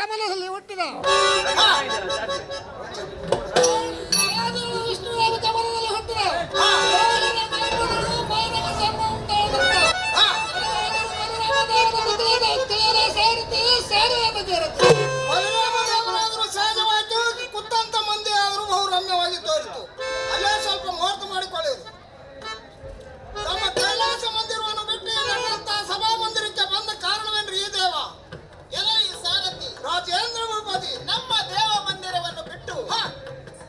ಕಮಲದಲ್ಲಿ ಹುಟ್ಟಿದ ವಿಷ್ಣುವಿನ ಕಮಲದಲ್ಲಿ ಹುಟ್ಟಿದ ಸಹಜವಾಗಿ ಕುತ್ತಂತ ಮಂದಿ ಆದರೂ ಬಹು ರಮ್ಯವಾಗಿ ತೋರಿತು. ಅಲ್ಲೇ ಸ್ವಲ್ಪ ಮುಹೂರ್ತ ಮಾಡಿಕೊಳ್ಳಿರು. ತಮ್ಮ ಕೈಲಾಸ ಮಂದಿರವನ್ನು ಬಿಟ್ಟು ನನ್ನಂತ ಸಭಾ ಮಂದಿರಕ್ಕೆ ಬಂದ ಕಾರಣವೇನ್ರಿ ಈ ದೇವ? ಎಲೆ ಈ ಸಾರಥಿ ರಾಜೇಂದ್ರ ಭೂಪತಿ ನಮ್ಮ ದೇವ ಮಂದಿರವನ್ನು ಬಿಟ್ಟು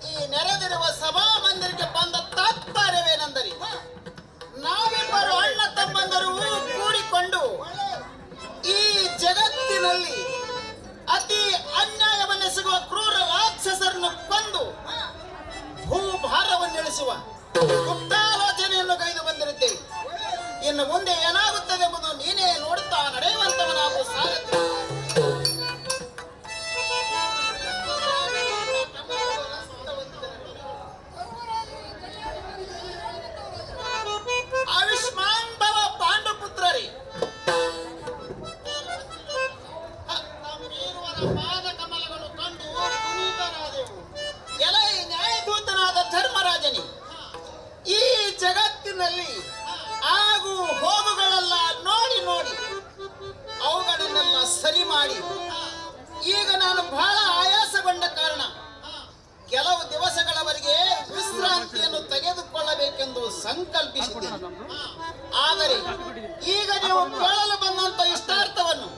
ಈ ನೆರೆದಿರುವ ಸಭಾ ಮಂದಿರಕ್ಕೆ ಬಂದ ತಾತ್ಪರ್ಯವೇನೆಂದರೆ ನಾವಿಬ್ಬರು ಅಣ್ಣ ತಮ್ಮಂದರು ಕೂಡಿಕೊಂಡು ಈ ಜಗತ್ತಿನಲ್ಲಿ ಅತಿ ಅನ್ಯಾಯವನ್ನೆಸಗುವ ಕ್ರೂರ ರಾಕ್ಷಸರನ್ನು ಕೊಂದು ಭೂಭಾರವನ್ನು ಇಳಿಸುವ ಗುಪ್ತಾಲೋಚನೆಯನ್ನು ಕೈದು ಬಂದಿರುತ್ತೇವೆ. ಇನ್ನು ಮುಂದೆ ಏನಾಗುತ್ತದೆ ಎಂಬುದು ನೀನೇ ನೋಡುತ್ತಾ ನಡೆಯುವಂತವನಾಗು ಸಾರಥಿ. ಆಯುಷ್ಮಾನ್ ಭವ ಪಾಂಡುಪುತ್ರರೇ, ನಮ್ಮಿರುವರ ಪಾದ ಕಮಲಗಳು ಕಂಡು ಪುನೀತರಾದೆವು. ಎಲೈ ನ್ಯಾಯದೂತನಾದ ಧರ್ಮರಾಜನೇ, ಈ ಜಗತ್ತಿನಲ್ಲಿ ಆಗು ಹೋಗುಗಳೆಲ್ಲ ನೋಡಿ ನೋಡಿ ಅವುಗಳನ್ನೆಲ್ಲ ಸರಿ ಮಾಡಿ ಈಗ ನಾನು ಬಹಳ ಆಯಾಸಗೊಂಡ ಕಾರಣ ಕೆಲವು ದಿವಸಗಳವರೆಗೆ ವಿಶ್ರಾಂತಿಯನ್ನು ತೆಗೆದುಕೊಳ್ಳಬೇಕೆಂದು ಸಂಕಲ್ಪಿಸಿದ್ದೇನೆ. ಆದರೆ ಈಗ ನೀವು ಕೇಳಲು ಬಂದಂತ ಇಷ್ಟಾರ್ಥವನ್ನು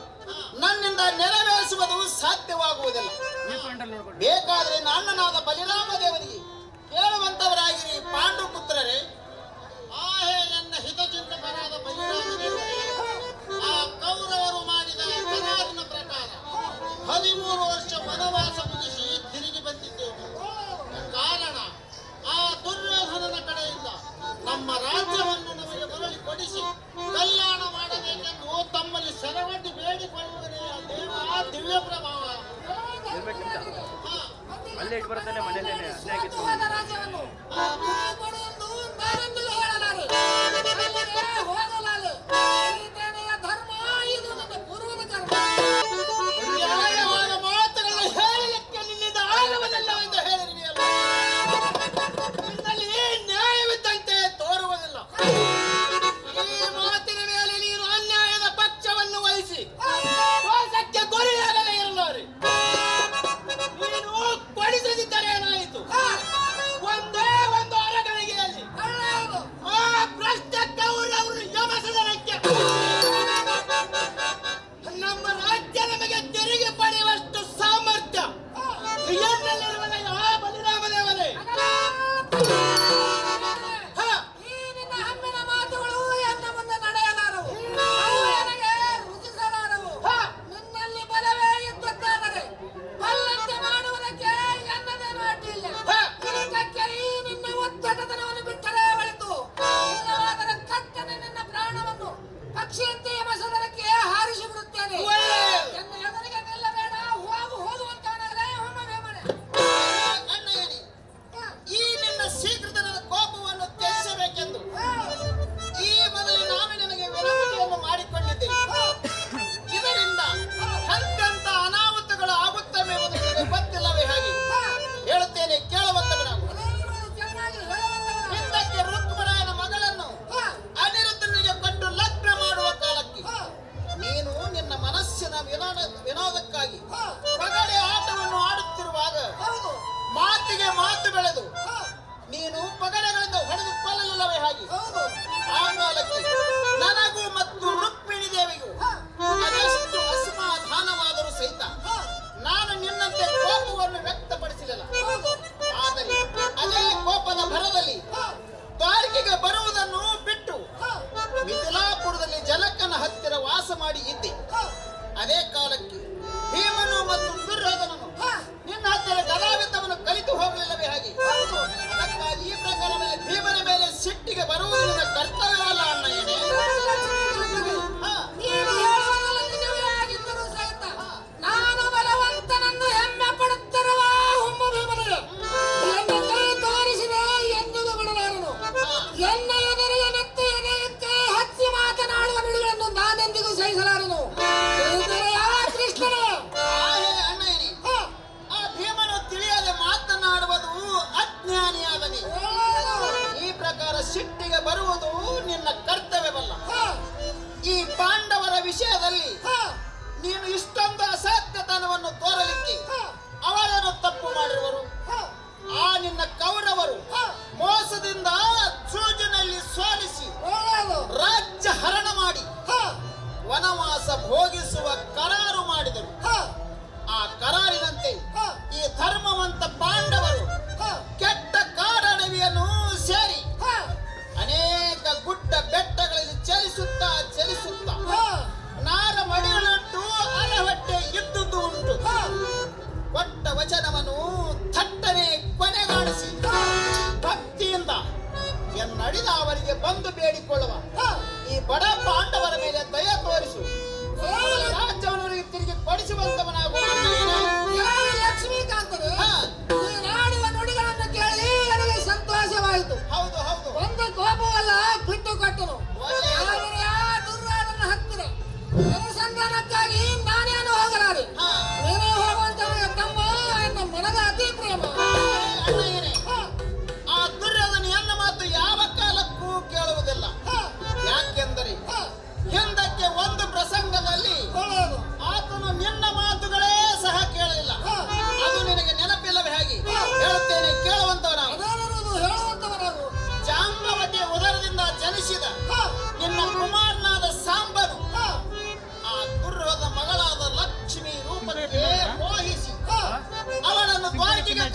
ನನ್ನಿಂದ ನೆರವೇರಿಸುವುದು ಸಾಧ್ಯವಾಗುವುದಿಲ್ಲ. ಬೇಕಾದ್ರೆ ಅಣ್ಣನಾದ ಬಲಿರಾಮ ದೇವರಿಗೆ ಕೇಳುವಂತವರಾಗಿರಿ ಪಾಂಡುಪುತ್ರರೇ. ಆಹೇ ನನ್ನ ಹಿತಚಿಂತಕರಾದ ಬಲಿರಾಮ ದೇವರೇ, ಆ ಕೌರವರು ಮಾಡಿದ ಕರಾರಿನ ಪ್ರಕಾರ 13 ವರ್ಷ ವನವಾಸ ಮುಗಿಸಿ ತಿರುಗಿ ಬಂದಿದ್ದೇವೆ. ಕಾರಣ ಆ ದುರ್ಯೋಧನನ ಕಡೆಯಿಂದ ನಮ್ಮ ರಾಜ್ಯವನ್ನು ನಮಗೆ ಮರಳಿ ಕೊಡಿಸಿ ಕಲ್ಯಾಣ ಮಾಡಬೇಕೆಂದು ತಮ್ಮಲ್ಲಿ ಶರವಡ್ಡಿ ಬೇಡಿಕೊಳ್ಳುವನೇ ಆ ದೇವ ದಿವ್ಯ ಪ್ರಭಾವ. ಅಲ್ಲೇ ಇಟ್ಟು ಬರ್ತಾನೆ ಮನೆಯಲ್ಲೇನೆ ರಾಜ್ಯವನ್ನು ಹೋಗಲಾರೆ ಧರ್ಮ ಇದು ನನ್ನ ಪೂರ್ವದ ಕರ್ಮ. ನ್ಯಾಯವಾದ ಮಾತುಗಳನ್ನು ಹೇಳಲಿಕ್ಕೆ ನಿನ್ನಿಂದ ಆಗವನ್ನೆಲ್ಲವೆಂದು ಹೇಳಿರುವೆಯಲ್ಲ, ನಿನ್ನಲ್ಲಿ ನ್ಯಾಯವಿದ್ದಂತೆ ತೋರುವುದಿಲ್ಲ. ಈ ಮಾತಿನ ಮೇಲೆ ನೀನು ಅನ್ಯಾಯದ ಪಕ್ಷವನ್ನು ವಹಿಸಿ ಮೋಸಕ್ಕೆ ಗುರಿಯಾಗಲೇ ಇರಲಾರೆ. ನೀನು ಕೊಡಿಸದಿದ್ದರೆ ಏನಾಯಿತು? ಒಂದೇ ಒಂದು ಅರಗಳಿಗೆಯಲ್ಲಿ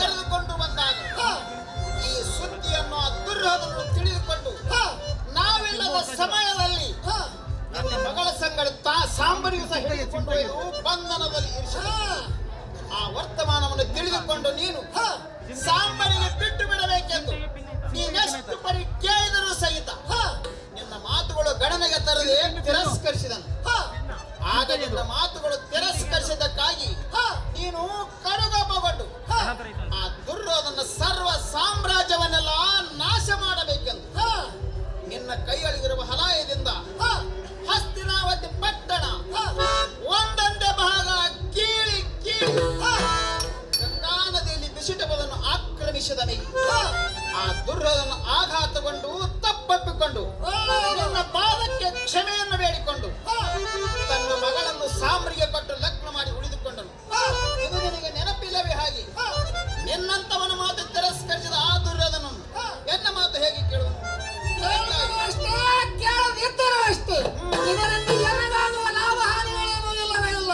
ಕರೆದುಕೊಂಡು ಬಂದಾಗ ಈ ಸುದ್ದಿಯನ್ನು ಆ ದುರ್ಯೋಧನನು ತಿಳಿದುಕೊಂಡು ನಾವಿಲ್ಲದ ಸಮಯದಲ್ಲಿ ನನ್ನ ಮಗಳ ಸಂಗಡ ಸಾಂಬರಿಗೂ ಸಹ ಹಿಡಿದುಕೊಂಡು ಹೋಯ್ದು ಬಂಧನದಲ್ಲಿ ಇರಿಸಿದ. ಆ ವರ್ತಮಾನವನ್ನು ತಿಳಿದುಕೊಂಡು ನೀನು ಸಾಂಬರಿಗೆ ಬಿಟ್ಟು ಬಿಡಬೇಕೆಂದು ನೀನೆಷ್ಟು ಪರಿ ಕೇಳಿದರೂ ಸಹಿತ ನಿನ್ನ ಮಾತುಗಳು ಗಣನೆಗೆ ತರದೆ ತಿರಸ್ಕರಿಸಿದನು. ಆಗ ನಿನ್ನ ಮಾತುಗಳು ತಿರಸ್ಕರಿಸಿದ್ದಕ್ಕಾಗಿ ನೀನು ಕಡುಗಬ್ಬಗೊಂಡು ಆ ದುರ್ಯೋಧನ ಸರ್ವ ಸಾಮ್ರಾಜ್ಯವನ್ನೆಲ್ಲ ನಾಶ ಮಾಡಬೇಕೆಂದು ನಿನ್ನ ಕೈಯಲ್ಲಿರುವ ಹಲಾಯದಿಂದ ಹಸ್ತಿನಾವತಿ ಪಟ್ಟಣ ಒಂದೊಂದೇ ಭಾಗ ಕೀಳಿ ಕೀಳಿ ಗಂಗಾ ನದಿಯಲ್ಲಿ ಬಿಸಿಟವನ್ನು ಆಕ್ರಮಿಸಿದ ನೀ ಆ ದುರ್ಯೋಧನ ಆಘಾತಗೊಂಡು ತಪ್ಪಪ್ಪಿಕೊಂಡು ನಿನ್ನ ಪಾದಕ್ಕೆ ಕ್ಷಮೆಯನ್ನು ಬೇಡಿಕೊಂಡು ತನ್ನ ಮಗಳನ್ನು ಸಾಮ್ರಿಗೆ ಕೊಟ್ಟು ಲಗ್ನ ಮಾಡಿ ಉಳಿದುಕೊಂಡನು. ಇದು ನಿನಗೆ ನೆನಪಿಲ್ಲವೇ? ಹಾಗೆ ನಿನ್ನಂತವನ ಮಾತು ತಿರಸ್ಕರಿಸಿದ ಆ ದುರ್ಯೋಧನನು ಎನ್ನ ಮಾತು ಹೇಗೆ ಕೇಳುವನು? ಅಷ್ಟೇ ಕೇಳದಿದ್ದರೂ ಅಷ್ಟೇ ಇದರಲ್ಲಿ ನನಗಾಗುವ ಲಾಭ ಹಾನಿಗಳೇನೂ ಇಲ್ಲವೇ ಇಲ್ಲ.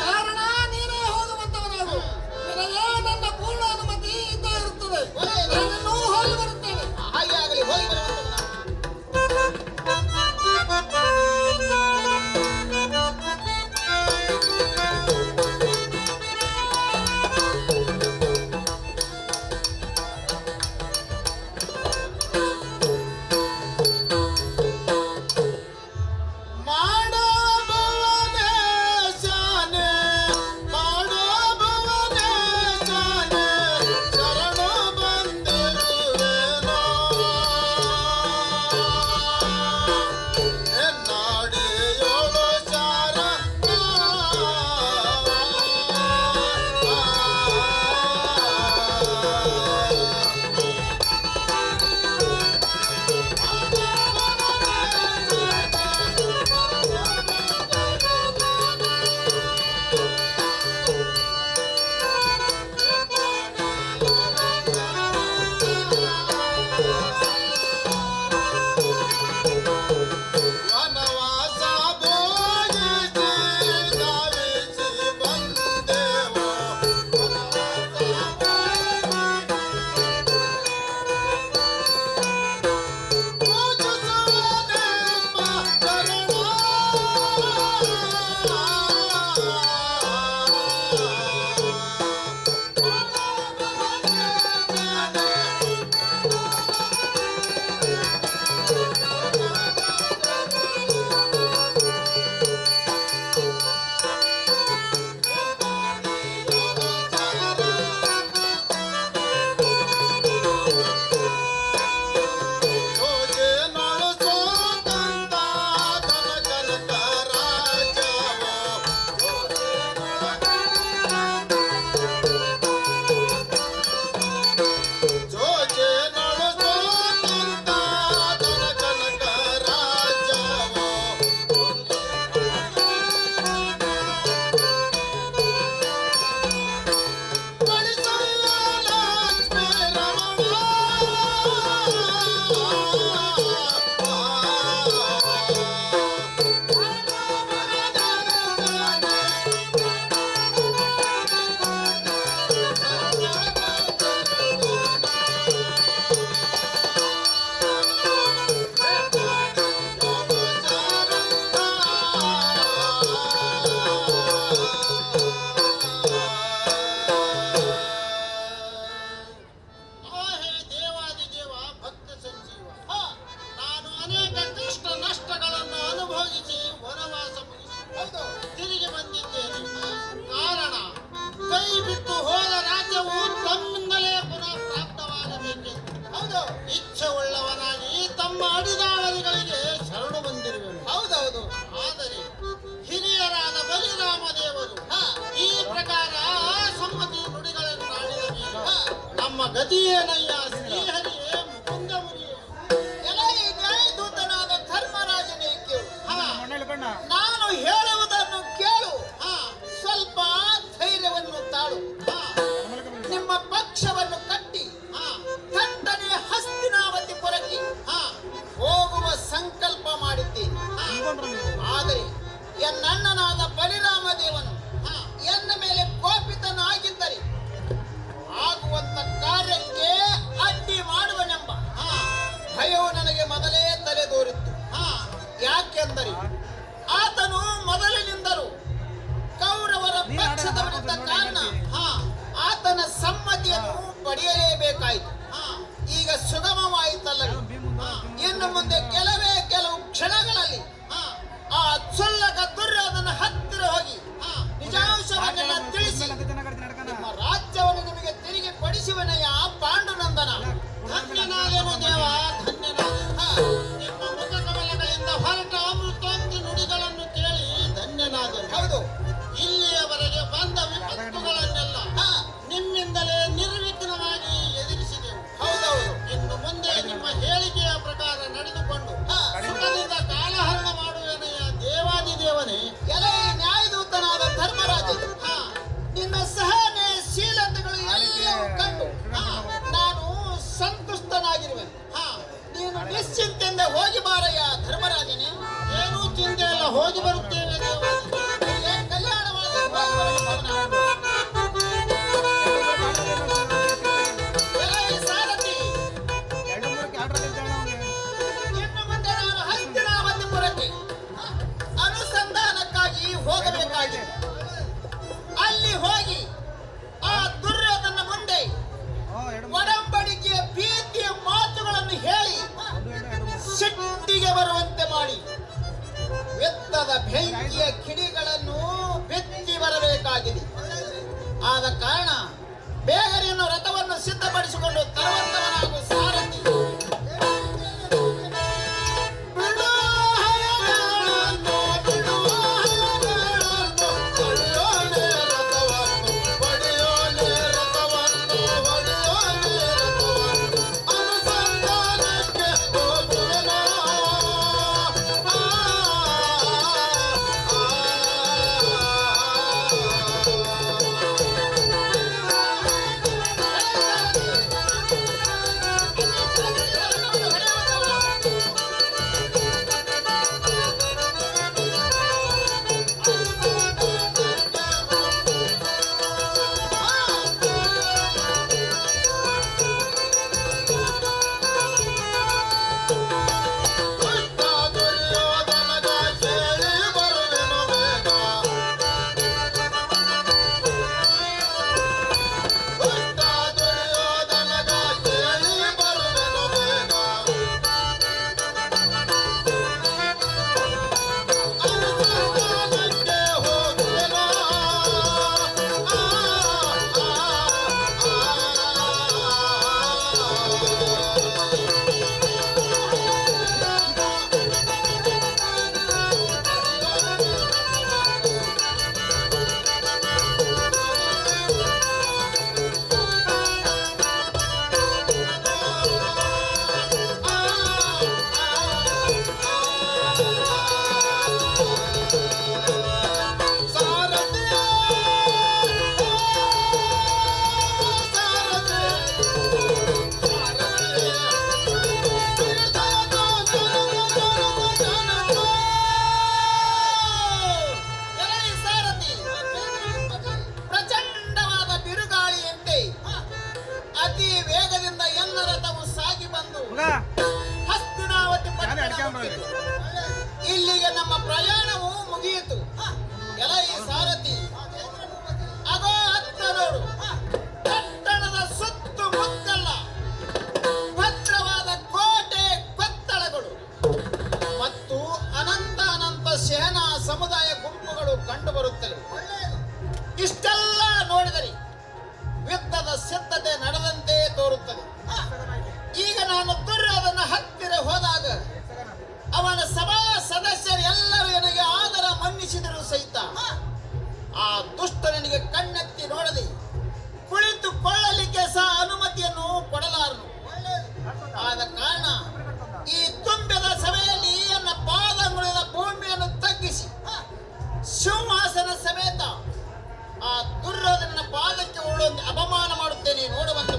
ಕಾರಣ ನೀನೇ ಹೋಗುವಂತವನಾಗು. ನಿನಗೆ ನನ್ನ ಪೂರ್ಣ ಅನುಮತಿ ಇದ್ದೇ ಇರುತ್ತದೆ. ನಾನನ್ನೂ ಹೋಗಿ ಬರುತ್ತೇನೆ. ಹಾಗೆ ಆಗಲಿ, ಹೋಗಿ ಬರುವಂತವನ. ಗತಿಯೇನಯ್ಯ ಶ್ರೀಹರಿಯೇ ಮುಕುಂದ ಮುನಿಯೇ. ಎಲೈ ನ್ಯಾಯದೂತನಾದ ಧರ್ಮರಾಜನೇ ಕೇಳು. ನಾನು ಹೇಳುವುದನ್ನು ಕೇಳು. ಸ್ವಲ್ಪ ಧೈರ್ಯವನ್ನು ತಾಳು. ನಿಮ್ಮ ಪಕ್ಷವನ್ನು ಕಟ್ಟಿ ಥಟ್ಟನೆ ಹಸ್ತಿನಾವತಿ ಪುರಕ್ಕೆ ಹೋಗುವ ಸಂಕಲ್ಪ ಮಾಡಿದ್ದೇನೆ. ಆದರೆ ಎನ್ನಣ್ಣನಾದ ಬಲಿರಾಮ ದೇವನು ಎನ್ನ ಮೇಲೆ ಕೋಪಿತನಾಗಿದ್ದರೆ ಆಗುವ ಕಾರಣ ಬೇಗನೆಯನ್ನು ರಥವನ್ನು ಸಿದ್ಧಪಡಿಸಿಕೊಂಡು ತರುವಂತವನಾಗು ಸಾರಥಿ. ಬಿಡು ಹಯಗಳನ್ನು, ಬಿಡು ಹಯಗಳನ್ನು, ಹೊಡೆಯೋಲೆ ರಥವನ್ನು, ಹೊಡೆಯೋಲೆ ರಥವನ್ನು, ಹೊಡೆಯೋಲೆ ರಥವನ್ನು, ಅನುಸಂಧಾನಕ್ಕೆ ಹೋಗುವೆನೋ. ಪ್ರಚಂಡವಾದ ಬಿರುಗಾಳಿಯಂತೆ ಅತಿ ವೇಗದಿಂದ ಎಲ್ಲ ರಥವು ಸಾಗಿ ಬಂದು ಹಸ್ತಿನಾವತಿ ಪಟ್ಟಣಕ್ಕೆ ಮುಟ್ಟಿತು. ಇಲ್ಲಿಗೆ ನಮ್ಮ ಪ್ರಯಾಣವು ಮುಗಿಯಿತು. ಎಲ ಈ ಸಾರಥಿ, ಆಗೋ ಹತ್ತ ನೋಡು, ಪಟ್ಟಣದ ಸುತ್ತಮುತ್ತಲ ಭದ್ರವಾದ ಕೋಟೆ ಕೊತ್ತಳಗಳು ಮತ್ತು ಅನಂತ ಸೇನಾ ಸಮುದಾಯ ಗುಂಪುಗಳು ಕಂಡು ಬರುತ್ತವೆ. ಇಷ್ಟೆಲ್ಲ ನೋಡಿದರೆ ಯುದ್ಧದ ಸಿದ್ಧತೆ ನಡೆದಂತೆ ತೋರುತ್ತದೆ. ಈಗ ನಾನು ದುರ್ಯೋಧನ ಹತ್ತಿರ ಹೋದಾಗ ಅವನ ಸಭಾ ಸದಸ್ಯರು ಎಲ್ಲರೂ ನನಗೆ ಆದರ ಮನ್ನಿಸಿದರು ಸಹಿತ ಆ ದುಷ್ಟನಿಗೆ ಕಣ್ಣೆತ್ತಿ ನೋಡದೆ ಕುಳಿತುಕೊಳ್ಳಲಿಕ್ಕೆ ಸಹ ಅನುಮತಿಯನ್ನು ಕೊಡಲಾರನು. ಆದ ಕಾರಣ ಈ ತುಂಬಿದ ಸಭೆಯಲ್ಲಿ ನನ್ನ ಪಾದಂಗುಳಿದ ಭೂಮಿಯನ್ನು ತಗ್ಗಿಸಿ ಸಿಂಹಾಸನ ಸಮೇತ ಆ ದುರ್ಯೋಧನ ಪಾದಕ್ಕೆ ಉರುಳುವಂತೆ ಅಪಮಾನ ಮಾಡುತ್ತೇನೆ. ನೋಡುವಂತ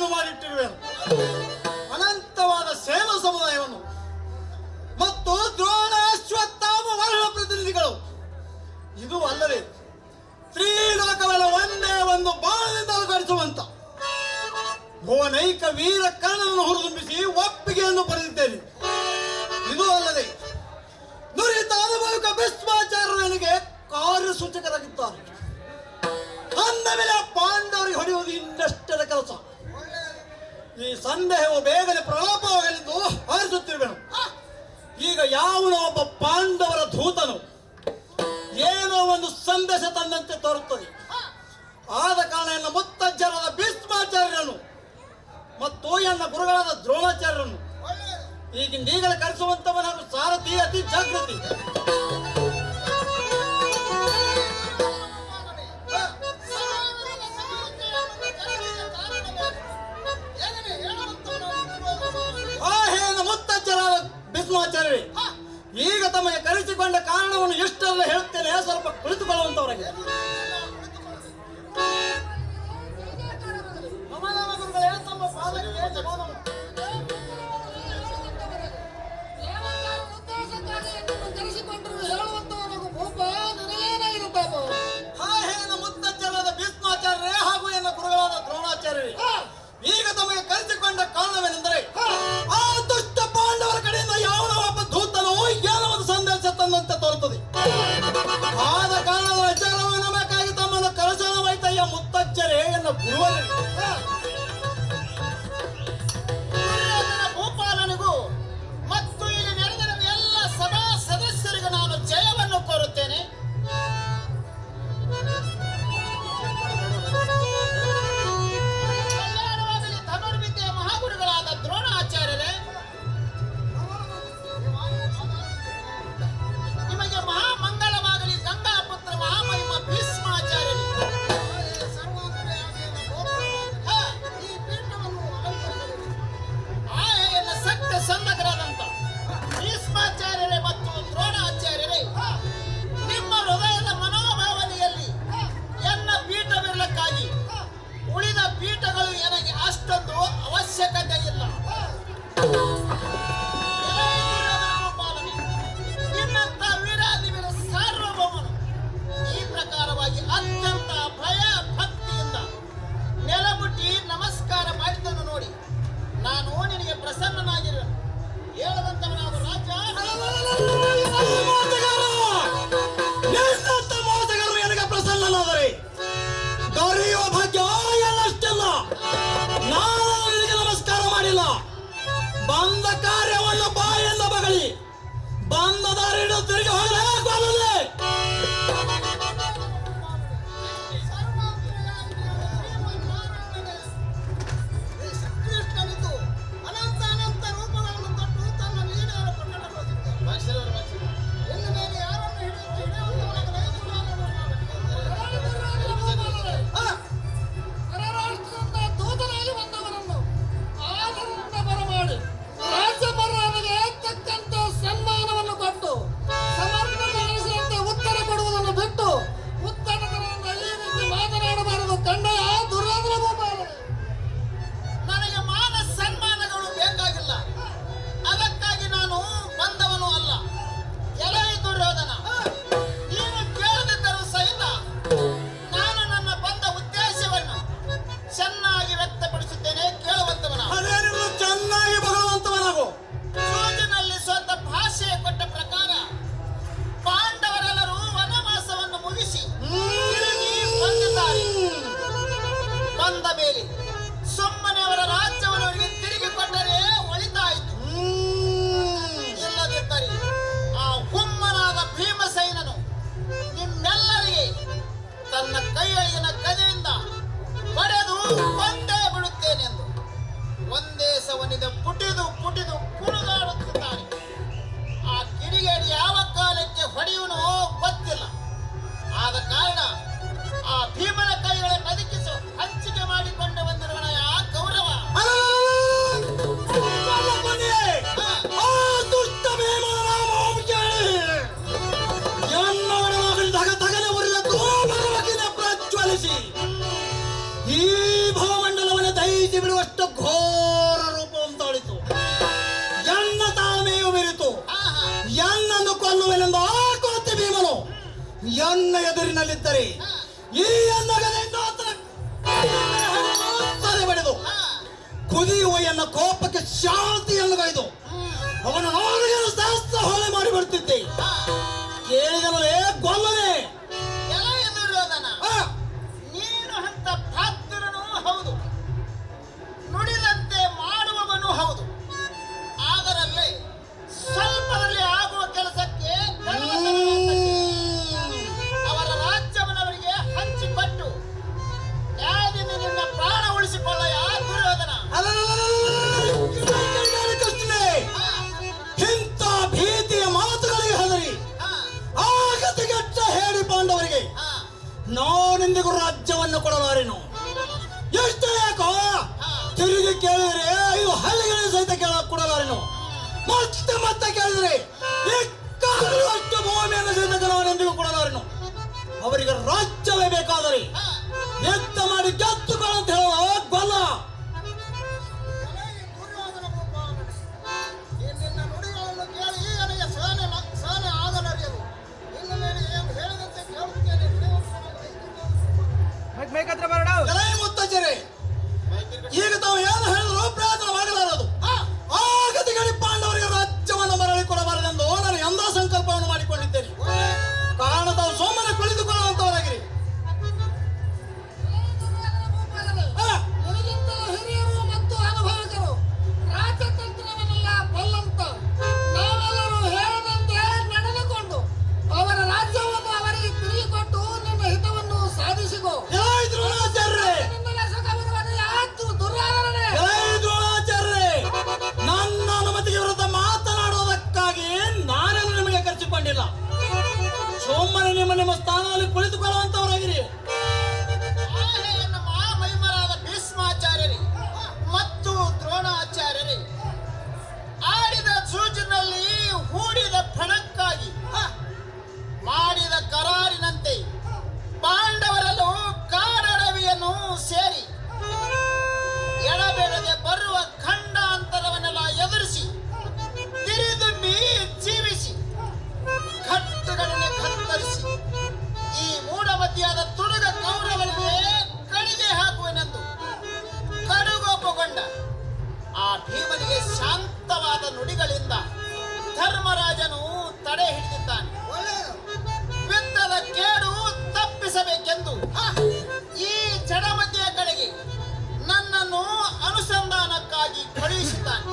ವ್ಯವಸ್ಥೆಯನ್ನು ಮಾಡಿಟ್ಟಿರುವೆನು. ಅನಂತವಾದ ಸೇನಾ ಸಮುದಾಯವನ್ನು ಮತ್ತು ದ್ರೋಣ ಅಶ್ವತ್ಥಾಮ ವರ್ಣ ಪ್ರತಿನಿಧಿಗಳು, ಇದು ಅಲ್ಲದೆ ತ್ರಿಲೋಕವನ್ನು ಒಂದೇ ಒಂದು ಬಾಣದಿಂದ ಅಲುಗಾಡಿಸುವಂತ ಭುವನೈಕ ವೀರ ಕರ್ಣನನ್ನು ಹೊರದುಂಬಿಸಿ ಒಪ್ಪಿಗೆಯನ್ನು ಪಡೆದಿದ್ದೇನೆ. ಇದು ಅಲ್ಲದೆ ನುರಿತ ಅನುಭವಿಕ ಭೀಷ್ಮಾಚಾರ್ಯರು ನನಗೆ ಕಾರ್ಯಸೂಚಕರಾಗಿದ್ದಾರೆ. ಅಂದ ಮೇಲೆ ಪಾಂಡವರಿಗೆ ಹೊಡೆಯುವುದು ಇನ್ನಷ್ಟರ ಕೆಲಸ. ಈ ಸಂದೇಹವು ಬೇಗನೆ ಪ್ರಲಾಪವಾಗಲೆಂದು ಹಾರಿಸುತ್ತಿರುವೆನು. ಈಗ ಯಾವನೋ ಒಬ್ಬ ಪಾಂಡವರ ದೂತನು ಏನೋ ಒಂದು ಸಂದೇಶ ತಂದಂತೆ ತೋರುತ್ತದೆ. ಆದ ಕಾರಣ ಎನ್ನ ಮುತ್ತಜ್ಜರಾದ ಭೀಷ್ಮಾಚಾರ್ಯರನ್ನು ಮತ್ತು ಎನ್ನ ಗುರುಗಳಾದ ದ್ರೋಣಾಚಾರ್ಯರನ್ನು ಈಗಲೇ ಕರೆಸುವಂತವನಾರು ಸಾರಥಿ ಅತಿ ಜಾಗೃತಿ. ಮುತ್ತಜ್ಜರಾದ ಭೀಷ್ಮಾಚಾರ್ಯ, ಈಗ ತಮಗೆ ಕರೆಸಿಕೊಂಡ ಕಾರಣವನ್ನು ಎಷ್ಟೆಲ್ಲ ಹೇಳುತ್ತೇನೆ, ಸ್ವಲ್ಪ ಕುಳಿತುಕೊಳ್ಳುವಂತವರಾಗಿದೆ. ಮುತ್ತಜ್ಜರಾದ ಭೀಷ್ಮಾಚಾರ್ಯ ಹಾಗೂ ಎನ್ನ ಗುರುಗಳಾದ ದ್ರೋಣಾಚಾರ್ಯ, ಈಗ ತಮಗೆ ಕರೆಸಿಕೊಂಡ ಕಾರಣವೇನೆಂದರೆ ಆ ದುಷ್ಟ ಪಾಂಡವರ ಕಡೆಯಿಂದ ಯಾವನೋ ಒಬ್ಬ ದೂತನು ಏನೋ ಒಂದು ಸಂದೇಶ ತಂದಂತೆ ತೋರುತ್ತದೆ. ಆದ ಕಾರಣದ ವಿಚಾರವನ್ನು ನಮಗಾಗಿ ತಮ್ಮನ್ನು ಕರೆಸೋಣವಾಯ್ತಯ್ಯ ಮುತ್ತಜ್ಜರೇ ಎನ್ನ ಗುರುವರಿಗೆ. ಭೂಪಾಲನಿಗೂ ಮತ್ತು ಇಲ್ಲಿ ನಡೆದಿರುವ ಎಲ್ಲ ಸಭಾ ಸದಸ್ಯರಿಗೂ ನಾನು ಜಯವನ್ನು ಕೋರುತ್ತೇನೆ. ಧನುರ್ವಿದ್ಯೆಯ ಮಹಾಗುರುಗಳಾದ ದ್ರೋಣಾಚಾರ್ಯರೇ, ನಿಮಗೆ ಮಹಾಮಂಗಳವಾಗಲಿ. ಗಂಗಾಪುತ್ರ ಮಹಾಮಹಿಮ ಭೀಷ್ಮಾಚಾರ್ಯರೇ, ಆಯೆಯ ಸತ್ಯ ಸಂದಕರಾದಂತ ಭೀಷ್ಮಾಚಾರ್ಯರೇ ಮತ್ತು ದ್ರೋಣಾಚಾರ್ಯರೇ, ನಿಮ್ಮ ಹೃದಯದ ಮನೋಭಾವನೆಯಲ್ಲಿ ಎನ್ನ ಪೀಠವಿರಲಕ್ಕಾಗಿ ಉಳಿದ ಪೀಠಗಳು ನನಗೆ ಅಷ್ಟೊಂದು ಅವಶ್ಯಕತೆ ಇಲ್ಲ. ನಿನ್ನಂತ ವೀರಾದಿವೀರ ಸಾರ್ವಭೌಮನು ಈ ಪ್ರಕಾರವಾಗಿ ಅತ್ಯಂತ ಭಯ ಭಕ್ತಿಯಿಂದ ನೆಲಮುಟ್ಟಿ ನಮಸ್ಕಾರ ಮಾಡಿದ್ದನ್ನು ನೋಡಿ ನಾನು ನಿನಗೆ ಪ್ರಸನ್ನನಾಗಿರುವೆ. ಹೇಳುವಂತವನಾದ ರಾಜ ಮೋಸಗಾರರು ನನಗೆ ಪ್ರಸನ್ನನಾದರೆ ದೊರೆಯುವ ಭಾಗ್ಯ ಎಲ್ಲಷ್ಟಲ್ಲ. ನಾನು ನಿನಗೆ ನಮಸ್ಕಾರ ಮಾಡಿಲ್ಲ. ಬಂದ ಕಾರ್ಯವನ್ನು ಬಾಯಿಂದ ಬಗಳಿ ಬಂದ ದಾರಿಯನ್ನು ತಿರುಗಿ ಹೋಗಲೇ. ಶ್ರೀಕೃಷ್ಣನಿದ್ದು ಅನಂತ ಅನಂತ ರೂಪಗಳನ್ನು ತೊಟ್ಟು ತನ್ನ ಲೀಲೆಯನ್ನು ಪ್ರಕಟಗೊಳಿಸಿದ್ದಾನೆ. ಇನ್ನು ಮೇಲೆ ಯಾರನ್ನು ಪರರಾಷ್ಟ್ರದಿಂದ ದೂತನಾಗಿ ಬಂದವರನ್ನು ಆದರದಿಂದ ಬರಮಾಡಿ ರಾಜ್ಯ ಮರ್ಯಾದೆಗೆ ತಕ್ಕಂತ ಸನ್ಮಾನವನ್ನು ಕೊಟ್ಟು ಎನ್ನ ಎದುರಿನಲ್ಲಿದ್ದರೆ ಈ ಎನ್ನಗದಿಂದ ತಲೆ ಬಡಿದು ಕುದಿಯುವ ಎನ್ನ ಕೋಪಕ್ಕೆ ಶಾಂತಿಯನ್ನು ಗೈದು ಅವನು ನೋಡಿಗೆ ಶಾಸ್ತ್ರ ಹೊಳೆ ಮಾಡಿಬಿಡ್ತಿದ್ದೆ. ಕೇಳಿದನಲೇ ಗೊಲ್ಲನೆ ಎಲ್ಲ ಎದುರೋದನ ನೀನು ಅಂತ ಪಾತ್ರನೂ ಹೌದು, ನುಡಿದಂತೆ ಮಾಡುವವನು ಹೌದು. ಅದರಲ್ಲಿ ಸ್ವಲ್ಪದಲ್ಲಿ ಆಗುವ ಕೆಲಸಕ್ಕೆ ಅವರ ರಾಜ್ಯವನ್ನವರಿಗೆ ಹಂಚಿಕೊಟ್ಟು ನ್ಯಾಯದಿಂದ ನಿನ್ನ ಪ್ರಾಣ ಉಳಿಸಿಕೊಳ್ಳಯ ದುರ್ಯೋಧನ. ಇಂಥ ಭೀತಿಯ ಮಾತುಗಳಿಗೆ ಹೆದರಿ ಆಗತಿಗೆಟ್ಟ ಹೇಳಿ ಪಾಂಡವರಿಗೆ ನಾನೆಂದಿಗೂ ರಾಜ್ಯವನ್ನು ಕೊಡಲಾರೆನು. ಎಷ್ಟು ಯಾಕೋ ತಿರುಗಿ ಕೇಳಿದರೆ 5 ಹಳ್ಳಿಗಳ ಸಹಿತ ಕೊಡಲಾರೆನು. ಮತ್ತೆ ಕೇಳಿದರೆ ಅಷ್ಟು ಭೂಮಿಯನ್ನು ಸಹಿತ ನಾನೆಂದಿಗೂ ಕೊಡಲಾರೆನು. ಅವರಿಗೆ ರಾಜ್ಯವೇ ಬೇಕಾದರೆ ಎತ್ತ ಮಾಡಿ ಗೆದ್ದುಕೊಳ್ಳಂತ ಹೇಳುವ ಗೊಲ್ಲ. ನಿನ್ನ ನುಡಿಗಳನ್ನು ಕೇಳಿ ನನಗೆ ಸಹನೆ ಆಗಲರಿಯದು. ಇನ್ನು ಮೇಲೆ ಏನು ಹೇಳಿದಂತೆ ಕೇಳುತ್ತೇನೆ. ಮುತ್ತಜ್ಜರೆ, ಈಗ ತಾವು ಏನು ಹೇಳಿದ್ರು ಪ್ರಯೋಜನವಾಗಲಾರದು. ಆ ಗತಿಗಳಿ ಪಾಂಡವರಿಗೆ ರಾಜ್ಯವನ್ನು ಮರಳಿ ಕೊಡಬಾರದೆಂದು ನಾನು ಎಂದ ಸಂಕಲ್ಪವನ್ನು ಮಾಡಿಕೊಂಡಿದ್ದೇನೆ. ಕಾರಣ ತಾವು ಸೋಮನೆ ಕುಳಿತುಕೊಳ್ಳುವಂತವರಾಗಿರಿ. ನಿನಗಿಂತಲೂ ಹಿರಿಯರು ಮತ್ತು ಅನುಭವಿಕರು ರಾಜತಂತ್ರವನ್ನೆಲ್ಲ ಬಲ್ಲಂತ ನಾವೆಲ್ಲರೂ ಹೇಳದಂತೆ ನಡೆದುಕೊಂಡು ಅವರ ರಾಜ್ಯವನ್ನು ಅವರಿಗೆ ತಿರುಗಿ ಕೊಟ್ಟು ನಿನ್ನ ಹಿತವನ್ನು ಸಾಧಿಸಿಕೋ. ನಿನ್ನೆಲ್ಲ ಸುಖ ಬರುವುದು ಯಾತು ದುರ್ಯೋಧನನೇ. ದ್ರೋಣಾಚಾರ್ಯರೇ, ನನ್ನ ಅನುಮತಿಗೆ ವಿರುದ್ಧ ಮಾತನಾಡುವುದಕ್ಕಾಗಿ ನಾನೇನು ನಿಮಗೆ ಖರ್ಚಿಕೊಂಡಿಲ್ಲ. ಸೋಮನೆ ನಿಮ್ಮ ಸ್ಥಾನದಲ್ಲಿ ಕುಳಿತುಕೊಳ್ಳುವಂತವರಾಗಿರಿ. ಆನೆಯನ್ನು ಮಹಾಮಹಿಮರಾದ ಭೀಷ್ಮಾಚಾರ್ಯರೇ ಮತ್ತು ದ್ರೋಣಾಚಾರ್ಯರೇ ಆಡಿದ ಜೂಜಿನಲ್ಲಿ ಹೂಡಿದ ಫಣಕ್ಕಾಗಿ ಮಾಡಿದ ಕರಾರಿನಂತೆ ಪಾಂಡವರಲ್ಲೂ ಕಾಡರವಿಯನ್ನು ಸೇರಿ ಎಡಬೇಡದೆ ಬರುವ ಖಂಡಾಂತರವನ್ನೆಲ್ಲ ಎದುರಿಸಿ ತಿರಿದುಂಬಿ ಜೀವಿಸಿ ಕಟ್ಟುಗಳನ್ನೇ ಕತ್ತರಿಸಿ ಈ ಮೂಢಮತಿಯಾದ ತುಡುಗ ಕೌರವರಿಗೆ ಕಡಿಗೆ ಹಾಕುವೆನೆಂದು ಕಡುಗೋಪಗೊಂಡ ಆ ಭೀಮನಿಗೆ ಶಾಂತವಾದ ನುಡಿಗಳಿಂದ ಧರ್ಮರಾಜನು ತಡೆ ಹಿಡಿದಿದ್ದಾನೆ. ಯುದ್ಧದ ಕೇಡು ತಪ್ಪಿಸಬೇಕೆಂದು ಈ ಜಡಮತಿಯ ಕಡೆಗೆ ನನ್ನನ್ನು ಅನುಸಂಧಾನಕ್ಕಾಗಿ ಕಳುಹಿಸಿದ್ದಾನೆ.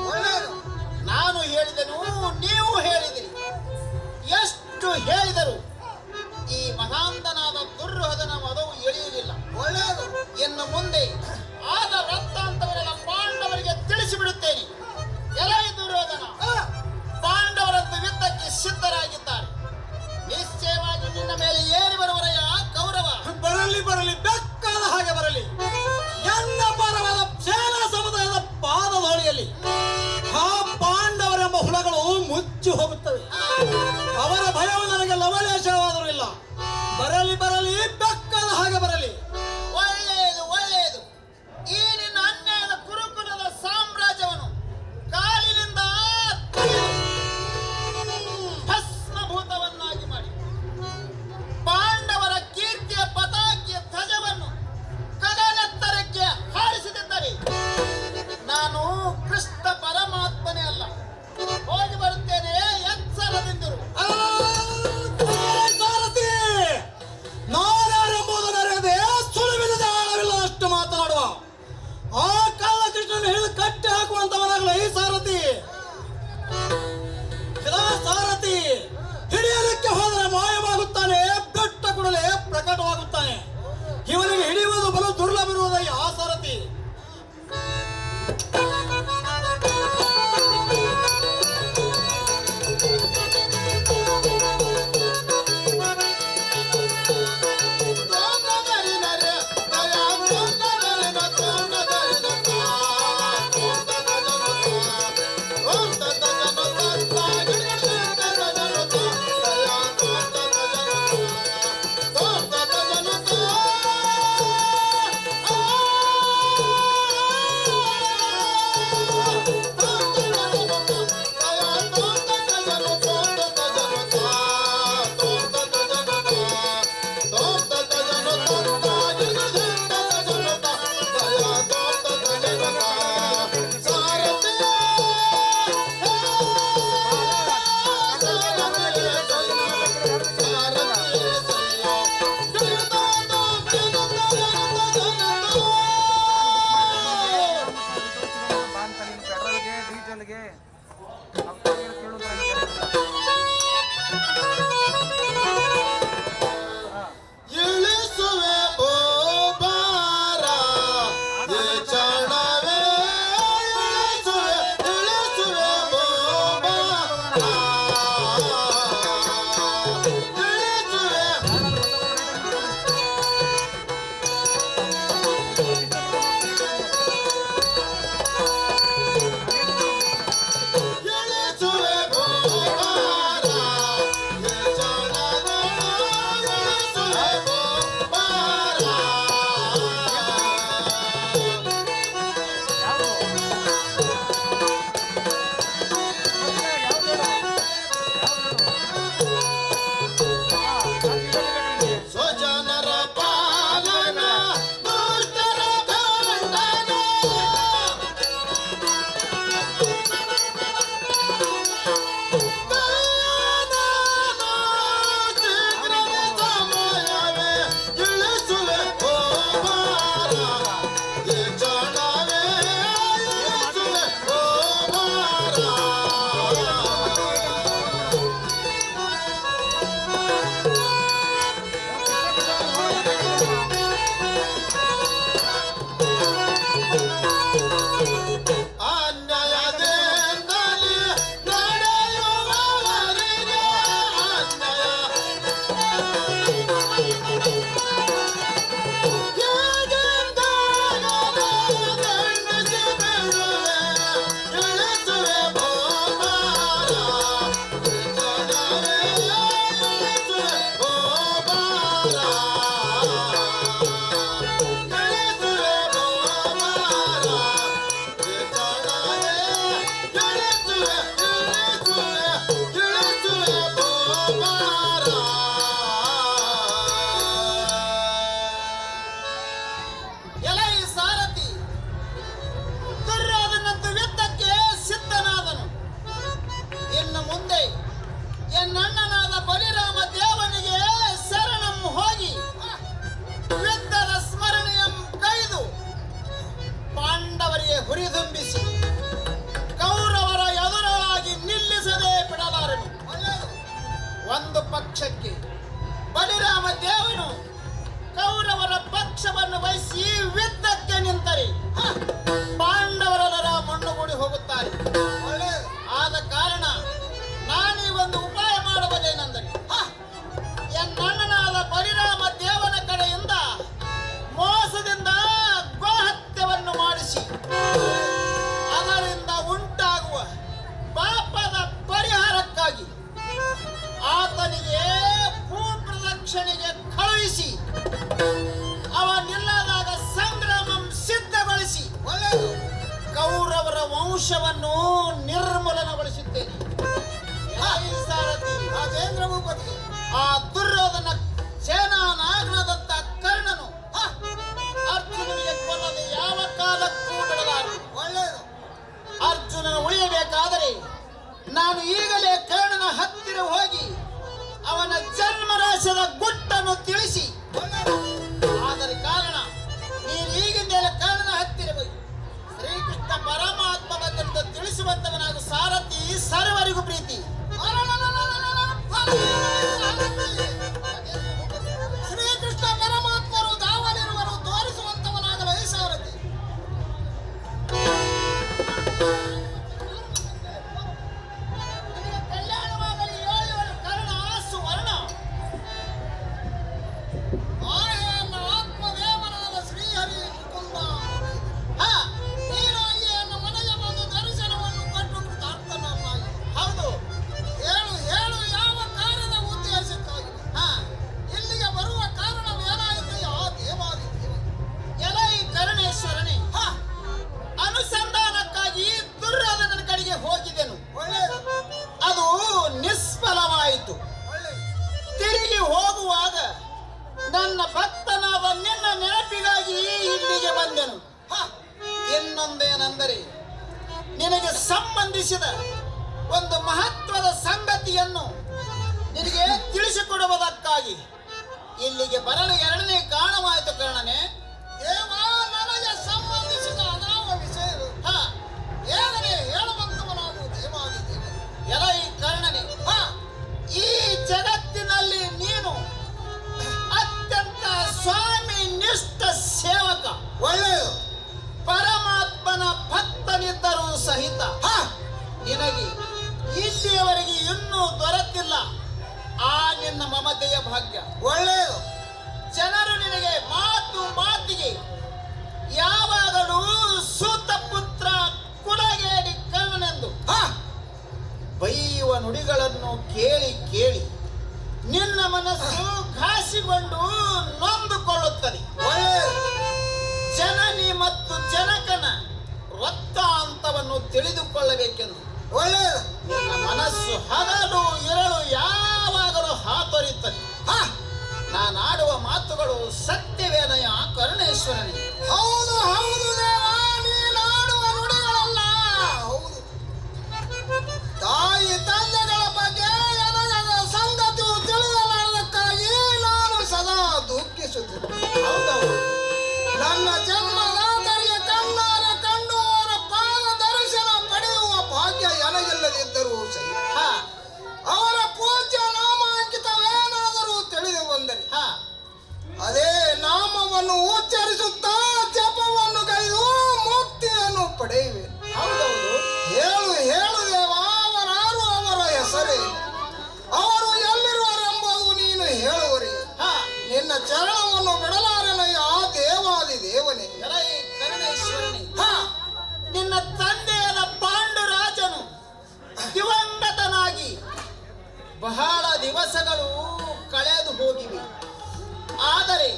ನಾನು ಹೇಳಿದೆನು, ನೀವು ಹೇಳಿದಿರಿ. ಎಷ್ಟು ಹೇಳಿದರು ಈ ಮಹಾಂತನಾದ ದುರ್ಯೋಧನ ಮದವು ಎಳೆಯಲಿಲ್ಲ. ಒಳ್ಳೆಯದು. ಇನ್ನು ಮುಂದೆ ಆದ ವೃತ್ತಾಂತವನ್ನೆಲ್ಲ ಪಾಂಡವರಿಗೆ ತಿಳಿಸಿಬಿಡುತ್ತೇನೆ. ಎಲೈ ದುರ್ಯೋಧನ, ಪಾಂಡವರಂತೂ ಯುದ್ಧಕ್ಕೆ ಸಿದ್ಧರಾಗಿದ್ದಾರೆ. ನಿಶ್ಚಯವಾಗಿ ನಿನ್ನ ಮೇಲೆ ಏರಿ ಬರುವರೆಯ ಕೌರವ ಬರಲಿ ಬೆಕ್ಕಾದ ಹಾಗೆ ಬರಲಿ. ಎನ್ನ ಪರವಾದ ಸೇನಾ ಸಮುದಾಯದ ಪಾದದೋಳಿಯಲ್ಲಿ ಆ ಪಾಂಡವರೆಂಬ ಹುಳಗಳು ಮುಚ್ಚಿ ಹೋಗುತ್ತವೆ. ಅವರ ಭಯವು ನನಗೆ ಲವಲೇಶವಾದರೂ ಇಲ್ಲ. ಬರಲಿ ಬೆಕ್ಕಾದ ಹಾಗೆ ಬರಲಿ. ಒಳ್ಳೆಯದು. ಪಕ್ಷಕ್ಕೆ ಬಲಿರಾಮ ದೇವನು ಕೌರವರ ಪಕ್ಷವನ್ನು ವಹಿಸಿ ಯುದ್ಧಕ್ಕೆ ನಿಂತರೆ ಪಾಂಡವರೆಲ್ಲರ ಮಣ್ಣುಗೂಡಿ ಹೋಗುತ್ತಾರೆ. ಒಳ್ಳೆಯದು. ಆದ ಕಾರಣ ನಾನೀ ಒಂದು ಉಪಾಯ ಮಾಡುವುದೇನೆಂದರೆ ಎನ್ನಣ್ಣನಾದ ಬಲಿರಾಮ ದೇವನ ಕಡೆಯಿಂದ ಮೋಸದಿಂದ ಗೋಹತ್ಯವನ್ನು ಮಾಡಿಸಿ ಅದರಿಂದ ಉಂಟಾಗುವ ಪಾಪದ ಪರಿಹಾರಕ್ಕಾಗಿ ಆತನಿಗೆ ಭೂಪ್ರದಕ್ಷಿಣೆಗೆ ಕಳುಹಿಸಿ ಅವನಿಲ್ಲದಾಗ ಸಂಗ್ರಾಮಂ ಸಿದ್ಧಗೊಳಿಸಿ ಒಳ್ಳೆಯದು. ಕೌರವರ ವಂಶವನ್ನು ನಿರ್ಮೂಲನಗೊಳಿಸುತ್ತೇನೆ. ಸಾರಥಿ ರಾಜೇಂದ್ರ ಭೂಪತಿ, ಆ ದುರ್ಯೋಧನ ಸೇನಾನಾಯಕನಾದಂತ ಕರ್ಣನು ಅರ್ಜುನನಿಗೆ ಕೊಲ್ಲದೆ ಯಾವ ಕಾಲಕ್ಕೂ ಬಿಡಲಾರು. ಒಳ್ಳೆಯದು. ಅರ್ಜುನನು ಉಳಿಯಬೇಕಾದರೆ ನಾನು ಈಗಲೇ ಕರ್ಣನ ಹತ್ತಿರ ಹೋಗಿ ಅವನ ಜನ್ಮರಾಶದ ಗುಟ್ಟನ್ನು ತಿಳಿಸಿ, ಅದರ ಕಾರಣ ನೀನು ಈಗಿಂದಲೇ ಕರ್ಣನ ಹತ್ತಿರ ಹೋಗಿ ಶ್ರೀಕೃಷ್ಣ ಪರಮಾತ್ಮ ಬಂದಂತ ತಿಳಿಸುವಂತವನಾಗ ಸಾರಥಿ ಸರ್ವರಿಗೂ ಪ್ರೀತಿ. ಶ್ರೀಕೃಷ್ಣ ಪರಮಾತ್ಮರು ದಾವನಿರುವರು ತೋರಿಸುವಂತವನಾಗಲೇ ಸಾರಥಿ. ಕಲ್ಯಾಣವಾಗಲಿ ಹೇಳುವನು ಕರ್ಣ ಸುವರ್ಣ. ಆಯನ ಆತ್ಮದೇವನಾದ ಶ್ರೀಹರಿ ಮುಕುಂದ, ನೀನು ಆಯನ ಮನೆಗೆ ಬಂದು ದರ್ಶನವನ್ನು ಕೊಟ್ಟು ಕೃತಾರ್ಥನಾಗಿ. ಹೌದು, ಹೇಳು ಹೇಳು, ಯಾವ ಕಾರ್ಯದ ಉದ್ದೇಶಕ್ಕಾಗಿ ಇಲ್ಲಿಗೆ ಬರುವ ಕಾರಣವೇನಾಯಿತು? ಆ ದೇವಾದಿ ದೇವ ಎಲೈ ಕರ್ಣೇಶ್ವರನೇ, ಅನುಸಂಧಾನಕ್ಕಾಗಿ ದುರ್ಯೋಧನನ ಕಡೆಗೆ ಹೋಗಿದ್ದೆನು. ಒಳ್ಳೆಯದು. ಅದು ನಿಷ್ಫಲವಾಯಿತು. ಒಳ್ಳೆಯದು. ತಿರುಗಿ ಹೋಗುವಾಗ ನನ್ನ ಭಕ್ತನಾದ ನಿನ್ನ ನೆನಪಿಗಾಗಿ ಇಲ್ಲಿಗೆ ಬಂದೆನು. ಇನ್ನೊಂದೇನೆಂದರೆ ನಿನಗೆ ಸಂಬಂಧಿಸಿದ ಒಂದು ಮಹತ್ವದ ಸಂಗತಿಯನ್ನು ನಿನಗೆ ತಿಳಿಸಿಕೊಡುವುದಕ್ಕಾಗಿ ಇಲ್ಲಿಗೆ ಬರಲು ಎರಡನೇ ಕಾರಣವಾಯಿತು ಕರ್ಣನೇ. ದೇವ, ನನಗೆ ಸಂಬಂಧಿಸಿದ ಅನಾವ ವಿಷಯವು ಏನೇ ಹೇಳುವಂತವನಾಗು ದೇವಾದಿ ದೇವ. ಎಲೈ ಕರ್ಣನೇ, ಈ ಜಗತ್ತಿನಲ್ಲಿ ನೀನು ಅತ್ಯಂತ ಸ್ವಾಮಿ ನಿಷ್ಠ ಸೇವಕ, ಒಳ್ಳೆಯದು. ಪರಮಾತ್ಮನ ಭಕ್ತನಿದ್ದರೂ ಸಹಿತ ನಿನಗೆ ಇಲ್ಲಿಯವರೆಗೆ ಇನ್ನೂ ದೊರೆತಿಲ್ಲ ಆ ನಿನ್ನ ಮಮತೆಯ ಭಾಗ್ಯ. ಒಳ್ಳೆಯದು. ಜನರು ನಿನಗೆ ಮಾತು ಮಾತಿಗೆ ಯಾವಾಗಲೂ ಸೂತಪುತ್ರ ಕುಲಗೇಡಿ ಕರ್ಣನೆಂದು ಬೈಯುವ ನುಡಿಗಳನ್ನು ಕೇಳಿ ಕೇಳಿ ನಿನ್ನ ಮನಸ್ಸು ಘಾಸಿಕೊಂಡು ನೊಂದುಕೊಳ್ಳುತ್ತದೆ. ಒಳ್ಳೆಯದು. ಜನನಿ ಮತ್ತು ಜನಕನ ವೃತ್ತಾಂತವನ್ನು ತಿಳಿದುಕೊಳ್ಳಬೇಕೆಂದು ಒಳ್ಳೆಯದು. ನಿನ್ನ ಮನಸ್ಸು ಹಗಲು ಇರಳು ಯಾವಾಗಲೂ ಹಾತೊರೆಯುತ್ತದೆ. ನಾನಾಡುವ ಮಾತುಗಳು ಸತ್ಯವೇನಯ ಕರುಣೇಶ್ವರನೇ. ಹೌದು ಹೌದು ದೇವ, ನೀನಾಡುವ ನುಡಿಗಳಲ್ಲ. ಹೌದು. ತಾಯಿ ತಂದೆಗಳ ಬಗ್ಗೆ ನನಗದ ಸಂಗತಿಯು ತಿಳಿಯಲಾರದಕ್ಕಾಗಿ ನಾನು ಸದಾ ದುಃಖಿಸುತ್ತೇನೆ. ಹೌದೌದು, ನನ್ನ ಜನ್ಮದಾತರಿಗೆ ಕಣ್ಣಾರೆ ಕಂಡು ಅವರ ಪಾದ ದರ್ಶನ ಪಡೆಯುವ ಭಾಗ್ಯ ನನಗಿಲ್ಲದಿದ್ದರೂ ಸಹಿತ ಅವರ ಪೂಜ್ಯ ನಾಮಾಂಕಿತವೇನಾದರೂ ತಿಳಿದು ಬಂದರೆ ಅದೇ ನಾಮವನ್ನು ಉಚ್ಚರಿಸುತ್ತಾ ಜಪವನ್ನು ಕೈದು ಮುಕ್ತಿಯನ್ನು ಪಡೆಯುವೆ. ಹೌದೌದು. ಹೇಳು ಹೇಳು ದೇವ, ಅವರಾರು, ಅವರ ಹೆಸರೇ, ಅವರು ಎಲ್ಲಿರುವರೆಂಬುದು ನೀನು ಹೇಳುವರೆ. ನಿನ್ನ ಚರಣವನ್ನು ಬಿಡಲಾರೆನಯ್ಯ ಆ ದೇವಾದಿ ದೇವನೇ. ಎಲೈ ಕರುಣೇಶ್ವರನೇ, ನಿನ್ನ ತಂದೆಯಾದ ಪಾಂಡುರಾಜನು ದಿವಂಗತನಾಗಿ ಬಹಳ ದಿವಸಗಳು ಕಳೆದು ಹೋಗಿವೆ. ಆದರೆ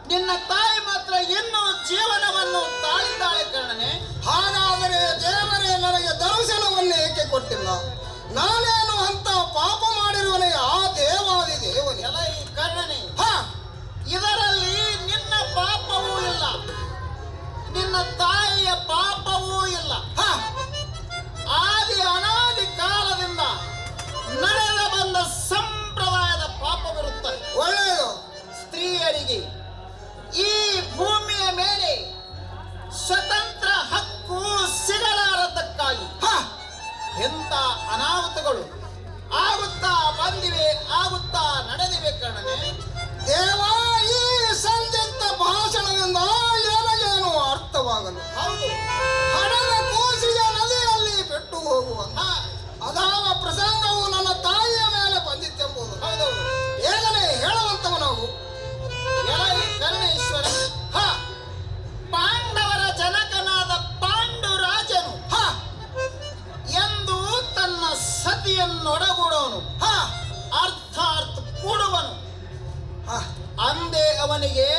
ನಿನ್ನ ತಾಯಿ ಮಾತ್ರ ಇನ್ನೂ ಜೀವನವನ್ನು ತಾಳಿದ್ದಾಳೆ ಕರ್ಣನೆ. ಹಾಗಾದರೆ ದೇವರೇ ನನಗೆ ದರ್ಶನವನ್ನು ಏಕೆ ಕೊಟ್ಟಿಲ್ಲ? ನಾನೇನು ಅಂತ ಪಾಪ ಮಾಡಿರುವನೇ ಆ ದೇವಾದಿ ದೇವನೇ. ಎಲೈ ಕರ್ಣನೆ, ಇದರಲ್ಲಿ ನಿನ್ನ ಪಾಪವೂ ಇಲ್ಲ, ನಿನ್ನ ತಾಯಿಯ ಪಾಪವೂ ಇಲ್ಲ. ಆದಿ ಅನಾದಿ ಕಾಲದಿಂದ ನಡೆದ ಬಂದ ಸಂಪ್ರದಾಯದ ಪಾಪವಿರುತ್ತದೆ. ಒಳ್ಳೆಯದು. ಸ್ತ್ರೀಯರಿಗೆ ಈ ಭೂಮಿಯ ಮೇಲೆ ಸ್ವತಂತ್ರ ಹಕ್ಕು ಸಿಗಲಾರದಕ್ಕಾಗಿ ಎಂಥ ಅನಾಹುತಗಳು ಆಗುತ್ತಾ ಬಂದಿವೆ, ಆಗುತ್ತಾ ಪಾಂಡವನಿಗೆ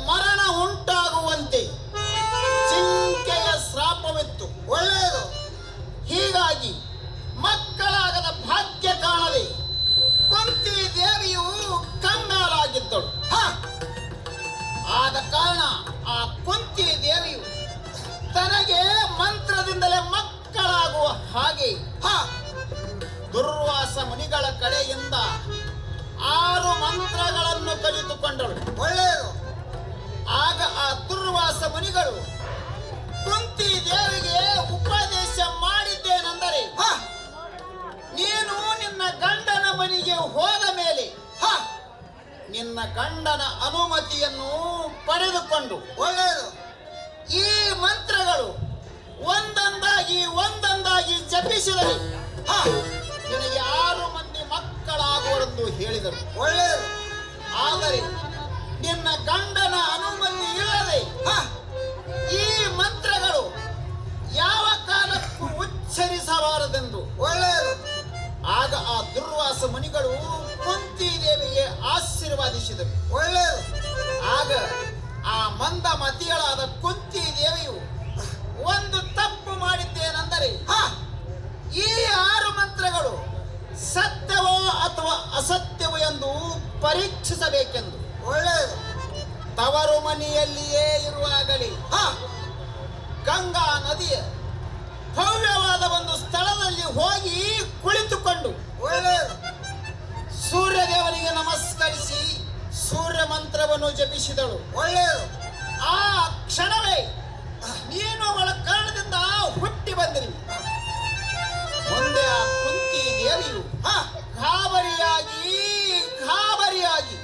ಮರಣ ಉಂಟಾಗುವಂತೆ ಜಿಂಕೆಯ ಶ್ರಾಪವಿತ್ತು. ಒಳ್ಳೆಯದು. ಹೀಗಾಗಿ ಮಕ್ಕಳಾಗದ ಭಾಗ್ಯ ಕಾಣದೆ ಕುಂತಿ ದೇವಿಯು ಕಂಗಾಲಾಗಿದ್ದಳು. ಆದ ಕಾರಣ ಆ ಕುಂತಿ ದೇವಿಯು ತನಗೆ ಮಂತ್ರದಿಂದಲೇ ಮಕ್ಕಳಾಗುವ ಹಾಗೆ ದುರ್ವಾಸ ಮುನಿಗಳ ಕಡೆಯಿಂದ 6 ಮಂತ್ರಗಳನ್ನು ಕಲಿತುಕೊಂಡಳು. ಒಳ್ಳೆಯದು. ಆಗ ಆ ದುರ್ವಾಸ ಮುನಿಗಳು ಕುಂತಿ ದೇವಿಗೆ ಉಪದೇಶ ಮಾಡಿದ್ದೇನೆಂದರೆ, ನೀನು ನಿನ್ನ ಗಂಡನ ಮನೆಗೆ ಹೋದ ಮೇಲೆ ನಿನ್ನ ಗಂಡನ ಅನುಮತಿಯನ್ನು ಪಡೆದುಕೊಂಡು ಒಳ್ಳೆಯದು. ಈ ಮಂತ್ರಗಳು ಒಂದೊಂದಾಗಿ ಜಪಿಸಿದರೆ ನಿನಗೆ 6 ಮಂದಿ ಮಕ್ಕಳಾಗುವರೆಂದು ಹೇಳಿದರು. ಒಳ್ಳೆಯದು. ಆದರೆ ನಿನ್ನ ಗಂಡನ ಅನುಮತಿ ಇಲ್ಲದೆ ಈ ಮಂತ್ರಗಳು ಯಾವ ಕಾಲಕ್ಕೂ ಉಚ್ಚರಿಸಬಾರದೆಂದು. ಒಳ್ಳೆಯದು. ಆಗ ಆ ದುರ್ವಾಸ ಮುನಿಗಳು ಕುಂತಿ ದೇವಿಗೆ ಆಶೀರ್ವಾದಿಸಿದರು. ಒಳ್ಳೆಯದು. ಆಗ ಆ ಮಂದಮತಿಗಳಾದ ಕುಂತಿ ದೇವಿಯು ಒಂದು ತಪ್ಪು ಮಾಡಿದ್ದೇನೆಂದರೆ, ಈ 6 ಮಂತ್ರಗಳು ಸತ್ಯವೋ ಅಥವಾ ಅಸತ್ಯವೋ ಎಂದು ಪರೀಕ್ಷಿಸಬೇಕೆಂದು ಒಳ್ಳೆಯದು. ತವರು ಮನೆಯಲ್ಲಿಯೇ ಇರುವಾಗಲೇ ಗಂಗಾ ನದಿಯ ಭವ್ಯವಾದ ಒಂದು ಸ್ಥಳದಲ್ಲಿ ಹೋಗಿ ಕುಳಿತುಕೊಂಡು ಒಳ್ಳೆಯದು. ಸೂರ್ಯದೇವನಿಗೆ ನಮಸ್ಕರಿಸಿ ಸೂರ್ಯ ಮಂತ್ರವನ್ನು ಜಪಿಸಿದಳು. ಒಳ್ಳೆಯದು. ಆ ಕ್ಷಣವೇ ನೀನು ಅವಳ ಕಾರಣದಿಂದ ಹುಟ್ಟಿ ಬಂದಿರಿ. ಮುಂದೆ ಆ ಕುಂತಿ ದೇವಿಯು ಗಾಬರಿಯಾಗಿ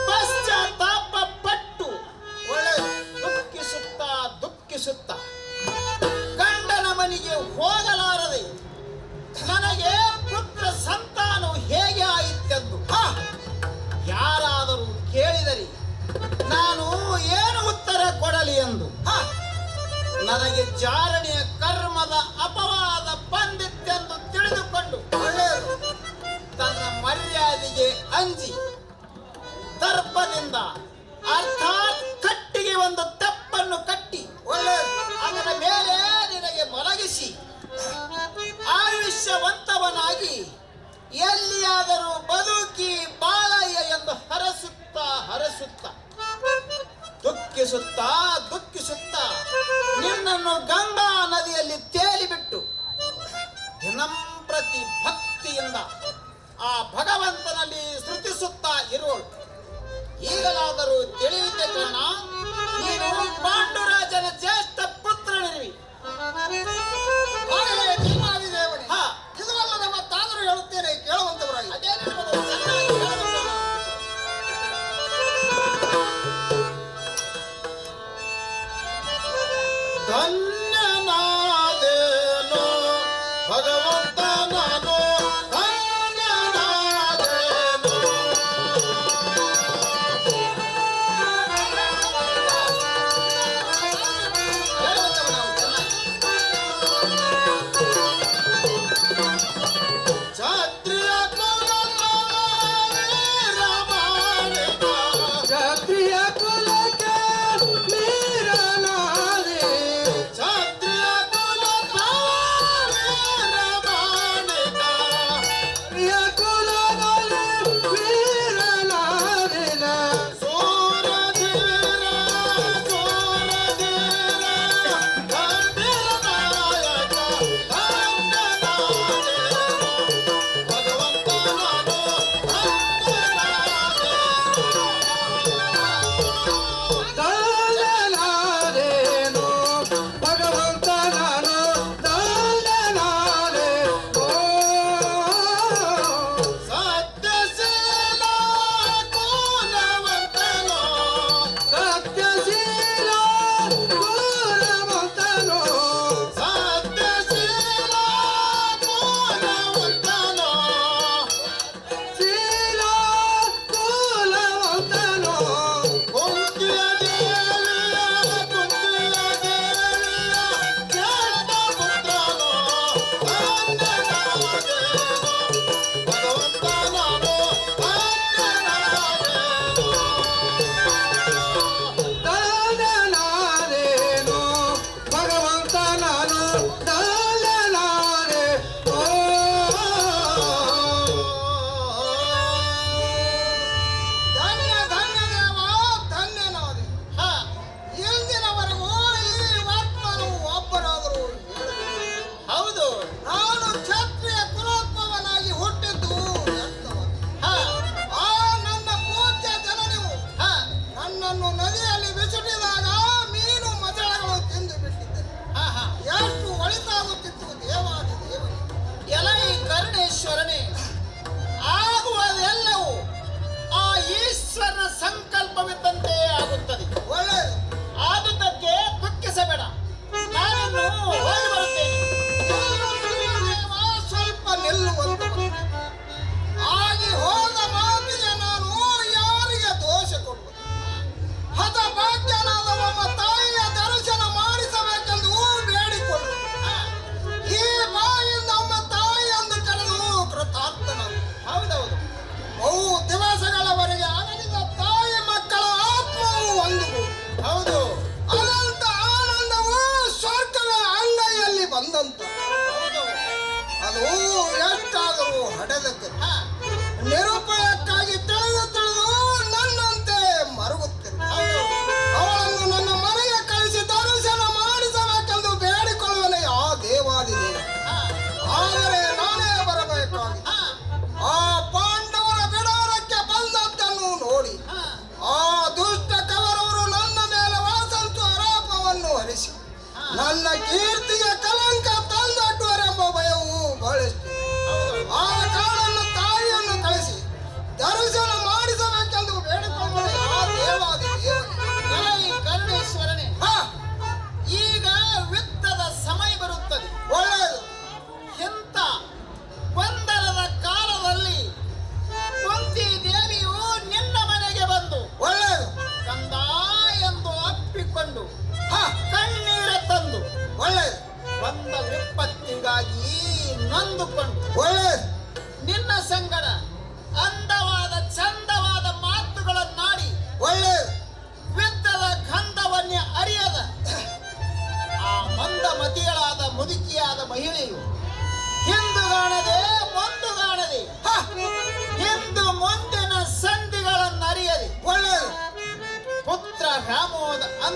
ಪಶ್ಚಾತ್ತಾಪ ಪಟ್ಟು ದುಃಖಿಸುತ್ತಾ ಗಂಡನ ಮನೆಗೆ ಹೋಗಲಾರದೆ ನನಗೆ ಪುತ್ರ ಸಂತಾನ ಹೇಗೆ ಆಯಿತೆಂದು ಯಾರಾದರೂ ಕೇಳಿದರೆ ನಾನು ಏನು ಉತ್ತರ ಕೊಡಲಿ ಎಂದು ನನಗೆ ಜಾರಣಿಯ ಕರ್ಮದ ಅಪವಾದ ಬಂದಿತ್ತೆಂದು ತಿಳಿದುಕೊಂಡು ತನ್ನ ಮರ್ಯಾದೆಗೆ ಅಂಜಿ ದರ್ಪದಿಂದ ಅರ್ಥಾತ್ ಕಟ್ಟಿಗೆ ಒಂದು ತೆಪ್ಪನ್ನು ಕಟ್ಟಿ ಅದರ ಮೇಲೆ ನಿನಗೆ ಮಲಗಿಸಿ ಆಯುಷ್ಯವಂತವನಾಗಿ ಎಲ್ಲಿಯಾದರೂ ಬದುಕಿ ಬಾಳಯ್ಯ ಎಂದು ಹರಸುತ್ತಾ ದುಃಖಿಸುತ್ತಾ ನಿನ್ನನ್ನು ಗಂಗಾ ನದಿಯಲ್ಲಿ ತೇಲಿಬಿಟ್ಟು ದಿನಂಪ್ರತಿ ಭಕ್ತಿಯಿಂದ ಆ ಭಗವಂತನಲ್ಲಿ ಶ್ರುತಿಸುತ್ತಾ ಇರುವಳು. ಈಗಲಾದರೂ ತಿಳಿಯುತ್ತೆ ಕಣ್ಣ, ನೀನು ಪಾಂಡುರಾಜನ ಜ್ಯೇಷ್ಠ ಪುತ್ರನಿರುವಿ. ಇದೆಲ್ಲ ಮತ್ತಾದರೂ ಹೇಳುತ್ತೇನೆ, ಕೇಳುವಂತವರಾಗಿ. ಅದೇ ನಿನಗೆ ಚೆನ್ನಾಗಿ ಹೇಳಬೇಕು. ಧನ್ಯನ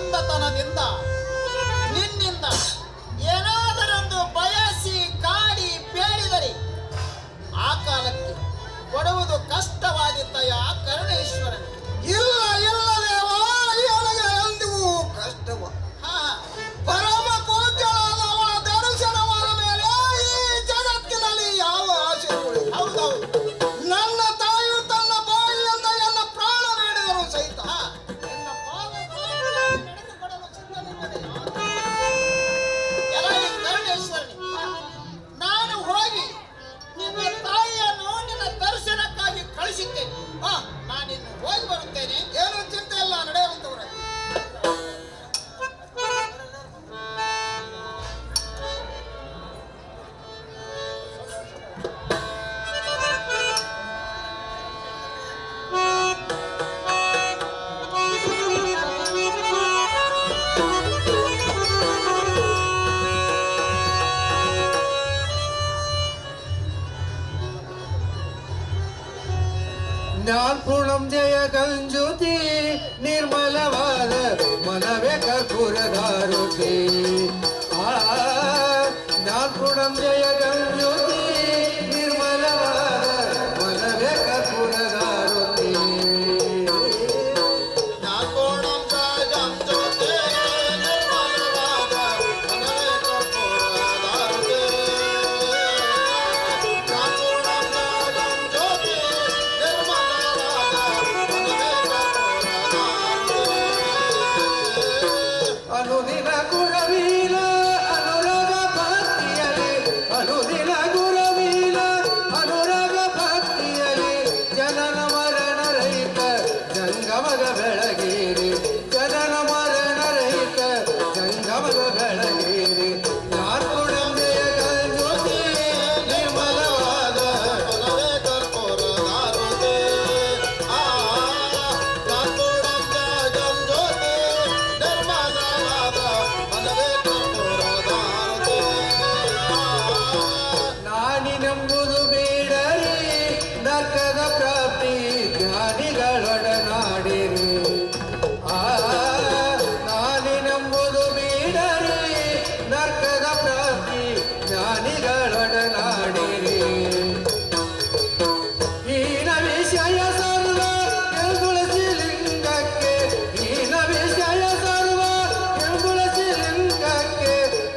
ಅಂದತನದಿಂದ ನಿನ್ನಿಂದ ಏನಾದರೊಂದು ಬಯಸಿ ಕಾಡಿ ಬೇಡಿದರೆ ಆ ಕಾಲಕ್ಕೆ ಕೊಡುವುದು ಕಷ್ಟವಾದಿತ್ತಯ ಕರುಣೇಶ್ವರನೇ. ಇಲ್ಲ ಇಲ್ಲ ದೇವ, ನನಗೆ ಎಂದಿಗೂ ಕಷ್ಟವ. ಹಾ, ಪರಮ ಪೂಜ್ಯಳಾದ ಅವಳ ದರ್ಶನವಾದ ಮೇಲೆ ಈ ಜಗತ್ತಿನಲ್ಲಿ ಯಾವ ಆಸೆ ಉಳಿದು? ಹೌದೌದು. ನನ್ನ ತಾಯಿಯು ತನ್ನ ಬಾಯಿಯಿಂದ ನನ್ನ ಪ್ರಾಣ ನೀಡಿದರು ಸಹಿತ ಹಾ, ನಿನ್ನ ಪಾದ ನಡೆದುಕೊಡಲು ಸಿದ್ಧನಿರುವುದೇ. ಎಲ್ಲ ಈ ಕರುಣೇಶ್ವರನೇ, ನಾನು ಹೋಗಿ ನಿನ್ನ ತಾಯಿಯನ್ನು ನಿನ್ನ ದರ್ಶನಕ್ಕಾಗಿ ಕಳಿಸಿದ್ದೇನೆ. ಹಾ, ನಾನಿನ್ನು ಹೋಗಿ ಬರುತ್ತೇನೆ. ಏನು ಚಿಂತೆ ಇಲ್ಲ, ನಡೆಯುವಂತವ್ರೆ. ಜ್ಞಾನಪೂರ್ಣಂ ಜಯ ಗಂಜುತಿ ನಿರ್ಮಲವಾದ ಮನವೇ ಕರ್ಪೂರದಾರುತಿ. ಜ್ಞಾನಪೂರ್ಣಂ ಜಯ ಗಂಜುತಿ ನಿರ್ಮಲವಾದ ಮನವೇ ಕರ್ಪೂರದಾರುತಿ. ಜ್ಞಾನಪೂರ್ಣಂ ಜಯಂ ಜ್ಯೋತಿ ನಿರ್ಮಲವಾದ ಮನವೇ ಕರ್ಪೂರದಾರುತಿ. ಜ್ಞಾನಪೂರ್ಣಂ ಜಯಂ ಜ್ಯೋತಿ ನಿರ್ಮಲವಾದ ಮನವೇ ಕರ್ಪೂರದಾರುತಿ. ಅನುದಿನ ಗುರವೀಲ ಅನುರಾಗ ಭಕ್ತಿಯಲಿ, ಅನುದಿನ ಗುರವೀಲ ಅನುರಾಗ ಭಕ್ತಿಯಲಿ, ಜನನ ಮರಣ ರಹಿತ ಜಂಗಮಗ ಬೆಳಗೇರಿ, ಜನನ ಮರಣ ರಹಿತ ಜಂಗಮಗ ಬೆಳಗೇರಿ. ಜ್ಞಾನಪೂರ್ಣಂ ಜಯ ಗಂಜ್ಯೋತಿ ನಿರ್ಮಲವಾದ ಮನವೇ ಕರ್ಪೂರದಾರುತಿ. ಜ್ಞಾನಪೂರ್ಣಂ ಜಯಂ ಜ್ಯೋತಿ ನಿರ್ಮಲವಾದ ಮನವೇ ಕರ್ಪೂರದಾರುತಿ. ನಾನಿನೆಂಬುದು ಬೇಡರಿ ನರ್ಕದ ಪ್ರಾಪ್ತಿ ಜ್ಞಾನಿಗಳೊಡನಾಡಿರಿ. ನಾನಿನೆಂಬುದು ಬೇಡರಿ ನರ್ಕದ ಪ್ರಾಪ್ತಿ ಜ್ಞಾನಿಗಳೊಡನಾಡಿರಿ. ಹೀನ ವಿಷಯ ಸರ್ವ ಕೆಳಗುಳಿಸಿ ಲಿಂಗಕ್ಕೆ, ಹೀನ ವಿಷಯ ಸರ್ವ ಕೆಳಗುಳಿಸಿ ಲಿಂಗಕ್ಕೆ,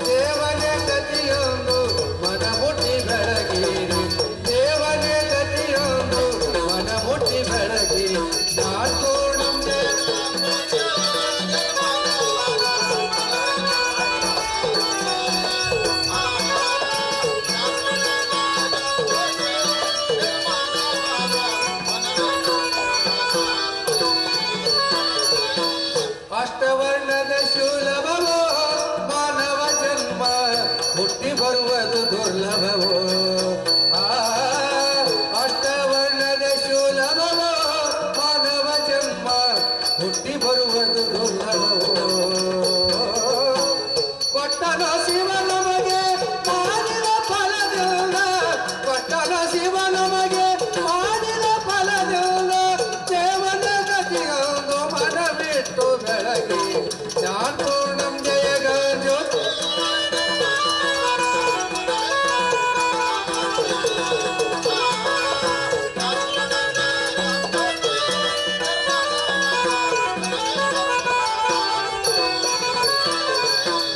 ದೇವನೇ ಗತಿಯೊಂದು ಮನ ಮುಟ್ಟಿ ಬೆಳಗಿರಿ, ದೇವನೇ ಗತಿಯೊಂದು ಮನ ಮುಟ್ಟಿ ಬೆಳಗಿರಿ. ಜ್ಞಾನಪೂರ್ಣಂ ಜಯ ಅಷ್ಟವರ್ಣದ ಶೂಲಭವೋ ಮಾನವ ಜನ್ಮ ಹುಟ್ಟಿ ಬರುವುದು ದುರ್ಲಭವೋ. ಅಷ್ಟವರ್ಣದ ಶೂಲಭವೋ ಮಾನವ ಜನ್ಮ ಹುಟ್ಟಿ ಬರುವುದು ದುರ್ಲಭವೋ. ಕೊಟ್ಟನ ಶಿವ ನಮಗೆ ಮಾಡಿದ ಫಲದಿಂದ, ಕೊಟ್ಟನ ಶಿವ ನಮಗೆ ಮಾಡಿದ ಫಲದಿಂದ, ದೇವನ ಗತಿಯೊಂದು ಮನ ಬಿಟ್ಟು ಬೆಳಗಿ. ಜ್ಞಾನಪೂರ್ಣಂ ಜಯ ಗಂಜ್ಯೋತಿ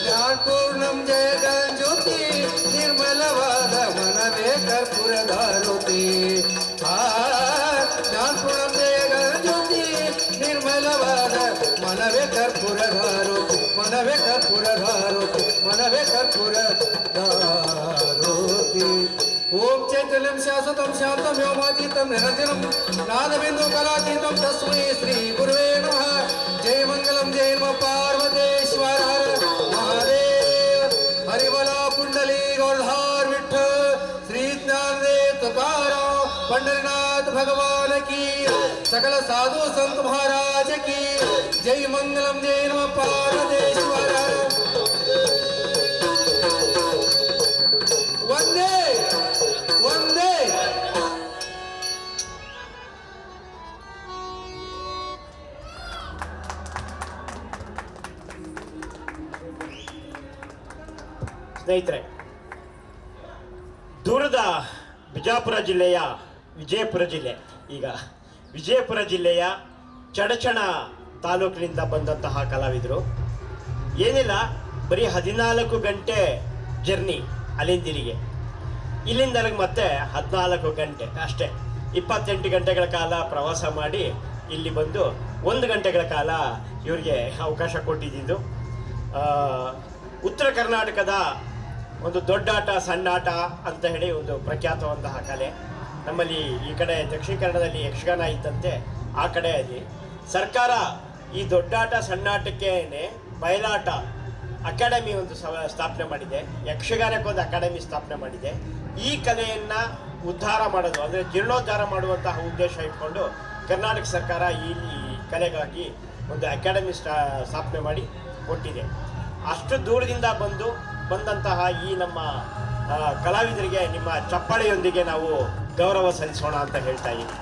ಜ್ಞಾನಪೂರ್ಣಂ ಜಯ ಗಂಜ್ಯೋತಿ ನಿರ್ಮಲವಾದ ಮನವೇ ಕರ್ಪೂರದಾರುತಿ. ಜ್ಞಾನಪೂರ್ಣಂ ಜಯ ಗಂಜ್ಯೋತಿ ನಿರ್ಮಲವಾದ ಮನವೇ ಕರ್ಪೂರದಾರುತಿ, ಮನವೇ ಕರ್ಪೂರದಾರುತಿ, ಮನವೇ ಕರ್ಪೂರದಾರುತಿ. ಓಂ ಚೈತನ್ಯಂ ಶಾಶ್ವತಂ ಶಾಂತಂ ವ್ಯೋಮಾತೀತಂ ನಿರಂಜನಂ ನಾದಬಿಂದು ಕಲಾತೀತಂ ತಸ್ಮೈ ಶ್ರೀ ಗುರುವೇ ನಮಃ. ಜಯ ಮಂಗಲಂ ಜಯ ನಮ ಪಾರ್ವತೇಶ್ವರ ಹರ ಮಹಾದೇವ. ಹರಿಬಲ ಕುಂಡಲಿ ಗೌರಧಾರ್ ವಿಠ್ಠಲ್ ಶ್ರೀ ಜ್ಞಾನದೇव तुकाराम पंडरीनाथ भगवान की, सकल साधु संत महाराज की जय. मंगलम जय नमः पार्वतेश्वर. वंदे वंदे. ಸ್ನೇಹಿತರೆ, ದೂರದ ವಿಜಯಪುರ ಜಿಲ್ಲೆಯ ಚಡಚಣ ತಾಲೂಕಿನಿಂದ ಬಂದಂತಹ ಕಲಾವಿದರು. ಏನಿಲ್ಲ, ಬರೀ 14 ಗಂಟೆ ಜರ್ನಿ ಅಲ್ಲಿಂದಿಲ್ಲಿಗೆ, ಇಲ್ಲಿಂದ ಅಲ್ಲಿಗೆ ಮತ್ತೆ 14 ಗಂಟೆ ಅಷ್ಟೇ. 28 ಗಂಟೆಗಳ ಕಾಲ ಪ್ರವಾಸ ಮಾಡಿ ಇಲ್ಲಿ ಬಂದು 1 ಗಂಟೆಗಳ ಕಾಲ ಇವರಿಗೆ ಅವಕಾಶ ಕೊಟ್ಟಿದ್ದು. ಉತ್ತರ ಕರ್ನಾಟಕದ ಒಂದು ದೊಡ್ಡಾಟ ಸಣ್ಣಾಟ ಅಂತ ಹೇಳಿ ಒಂದು ಪ್ರಖ್ಯಾತವಂತಹ ಕಲೆ. ನಮ್ಮಲ್ಲಿ ಈ ಕಡೆ ದಕ್ಷಿಣ ಕನ್ನಡದಲ್ಲಿ ಯಕ್ಷಗಾನ ಇದ್ದಂತೆ ಆ ಕಡೆಯಲ್ಲಿ ಸರ್ಕಾರ ಈ ದೊಡ್ಡಾಟ ಸಣ್ಣಾಟಕ್ಕೇನೆ ಬಯಲಾಟ ಅಕಾಡೆಮಿ ಒಂದು ಸ್ಥಾಪನೆ ಮಾಡಿದೆ. ಯಕ್ಷಗಾನಕ್ಕೊಂದು ಅಕಾಡೆಮಿ ಸ್ಥಾಪನೆ ಮಾಡಿದೆ. ಈ ಕಲೆಯನ್ನು ಉದ್ಧಾರ ಮಾಡೋದು ಅಂದರೆ ಜೀರ್ಣೋದ್ಧಾರ ಮಾಡುವಂತಹ ಉದ್ದೇಶ ಇಟ್ಕೊಂಡು ಕರ್ನಾಟಕ ಸರ್ಕಾರ ಈ ಕಲೆಗಾಗಿ ಒಂದು ಅಕಾಡೆಮಿ ಸ್ಥಾಪನೆ ಮಾಡಿ ಕೊಟ್ಟಿದೆ. ಅಷ್ಟು ದೂರದಿಂದ ಬಂದಂತಹ ಈ ನಮ್ಮ ಕಲಾವಿದರಿಗೆ ನಿಮ್ಮ ಚಪ್ಪಾಳೆಯೊಂದಿಗೆ ನಾವು ಗೌರವ ಸಲ್ಲಿಸೋಣ ಅಂತ ಹೇಳ್ತಾ ಇದ್ದೀವಿ.